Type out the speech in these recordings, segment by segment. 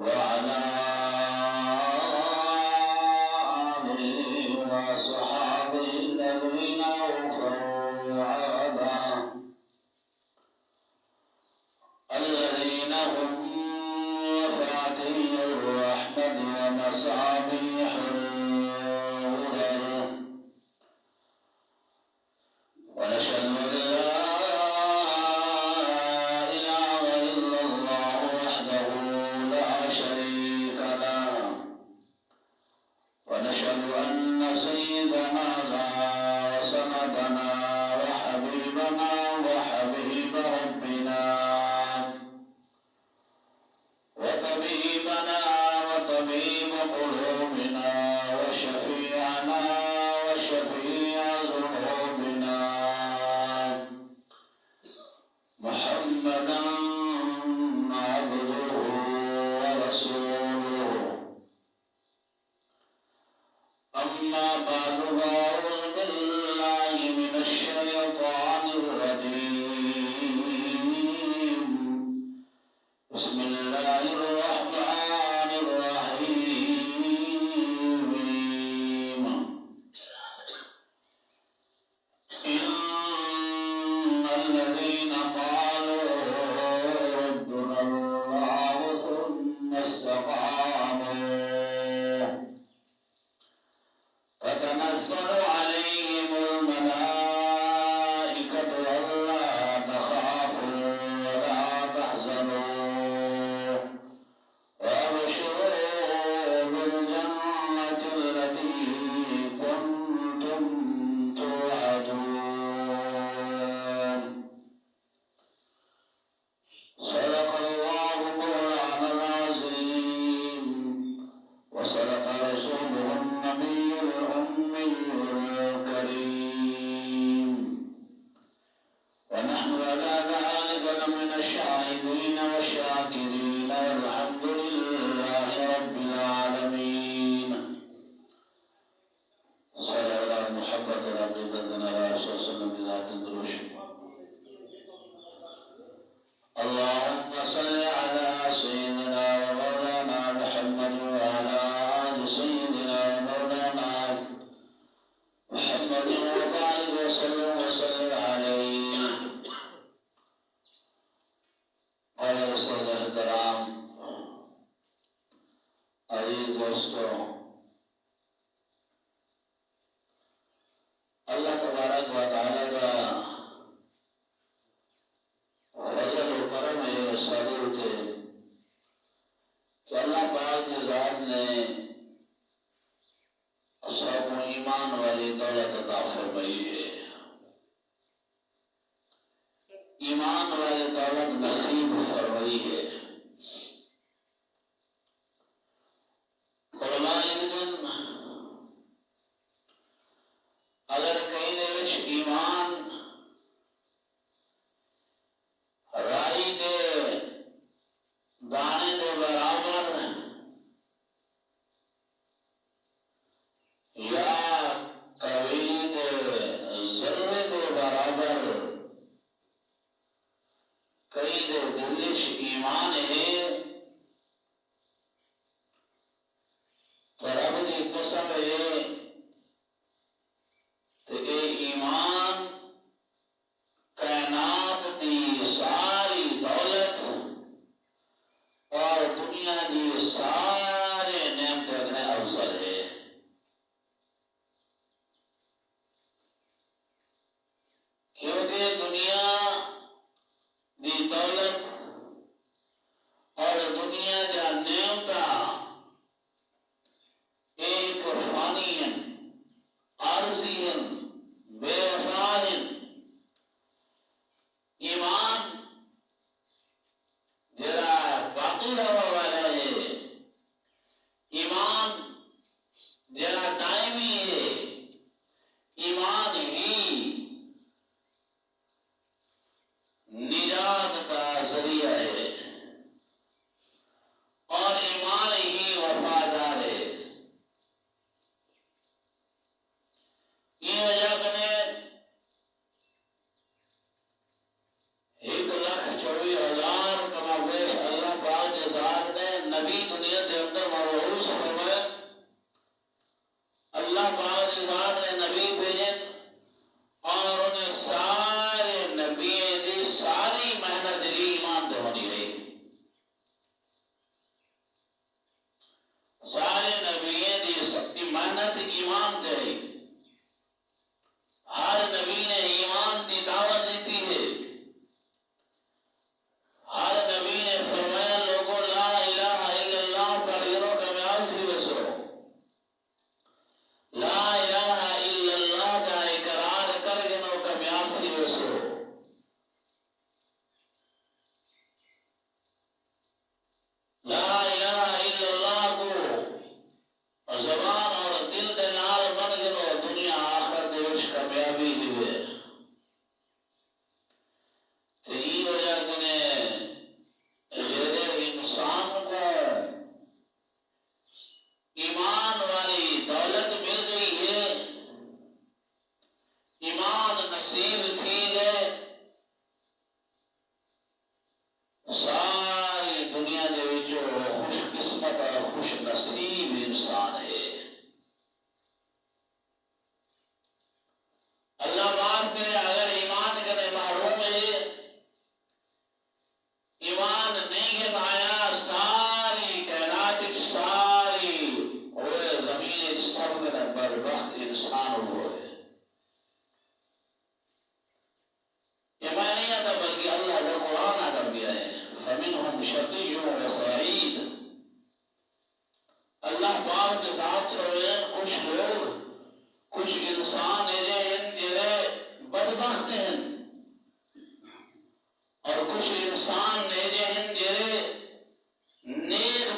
وعلى آله وصحابه الذين أوفوا عهده الذين هم مفاتيح الرحمة ومصابيح الهدى ونشهد أن لا إله إلا الله وحده لا شريك له ونشهد أن سيدنا وسندنا وحبيبنا وحبيب ربنا وطبيبنا وطبيب قلوبنا وشفيعنا وشفيع ذنوبنا محمدا عبده ورسوله أما بعد فأعوذ بالله من الشيطان الرجيم بسم الله الرحمن الرحيم إن الذين قالوا ربنا الله ثم استقاموا تتنزل عليهم الملائكة ألا تخافوا ولا تحزنوا وأبشروا بالجنة التي كنتم توعدون صدق الله مولانا العظيم وصدق رسوله النبي الأمي الكريم ونحن على ذلك لمن الشاهدين والشاكرين والحمد لله رب العالمين صلى على محبة ربي بدنا يا رسول الله بذات الدروش اللهم صل على سيدنا ومولانا محمد وعلى آل سيدنا ومولانا محمد وبارك وسلم عليه और सदरदराम अजीज दोस्तों अल्लाह तबारक व तआला का फजल व करम है साबित है कि अल्लाह पाक की ज़ात ने सबको ईमान वाली दौलत अता फरमाई है। ईमान वाली दौलत नसीब फरमाई है। अगर कहीं ने ईमान राई दे दाने दे बराबर या कभी दे जर्रे दे बराबर कई दे दिलिश ईमान है तो रब की कसम है तो ये ईमान कायनात की सारी दौलत और दुनिया की सारे नेमत अगने अवसर है। क्योंकि दुनिया की दौलत और दुनिया का नेमता एक फानियन आरज़ीयन बेवफायन ईमान जरा बाकी रहने वाला है। ईमान जरा दायमी है। ईमान ही निजात का जरिया है और ईमान ही वफादार है। ये वजह कने 1,24,000 कमावेश अल्लाह पाक के साथ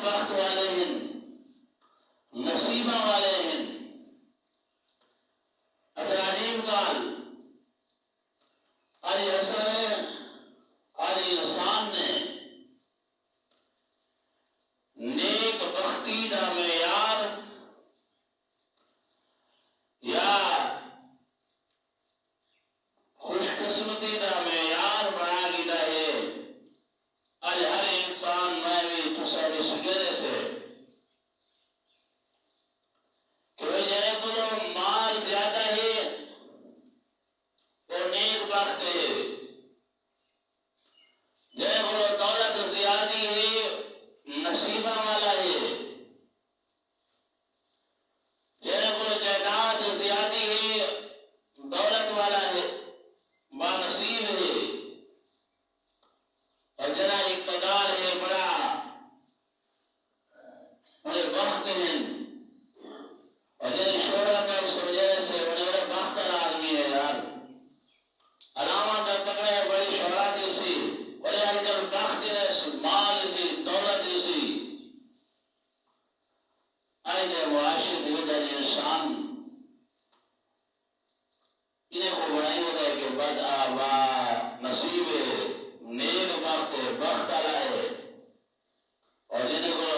बख्त वाले हैं, नसीबा वाले हैं। अजीब गाल आज असर आज इंसान ने नेक बख्ती का मेयार या खुशकिस्मती का मेयार बना दिया है। आज हर इंसान में भी तुसारे सुजरे से कि जने को माल ज्यादा है वो नेक बख्त है, जने को दौलत ज्यादा है नसीबा वाला है, जने को जायदाद ज्यादा है दौलत वाला है बानसीब है, और जना इक़्तिदार है बड़ा बड़े वक्त हैं, और जने शोहरत है उस वजह से बड़े बड़े बख्तर आदमी है यार। अलामत पकड़े बड़ी शोहरत इसी बड़े आजकल बख्त है माल इसी दौलत इसी आज मुआशरे दिवदल इंसान इन्हें को बनाई होता है कि बद आबा नसीब है नेक बख्त है बख्त आला है, और जिन्हें को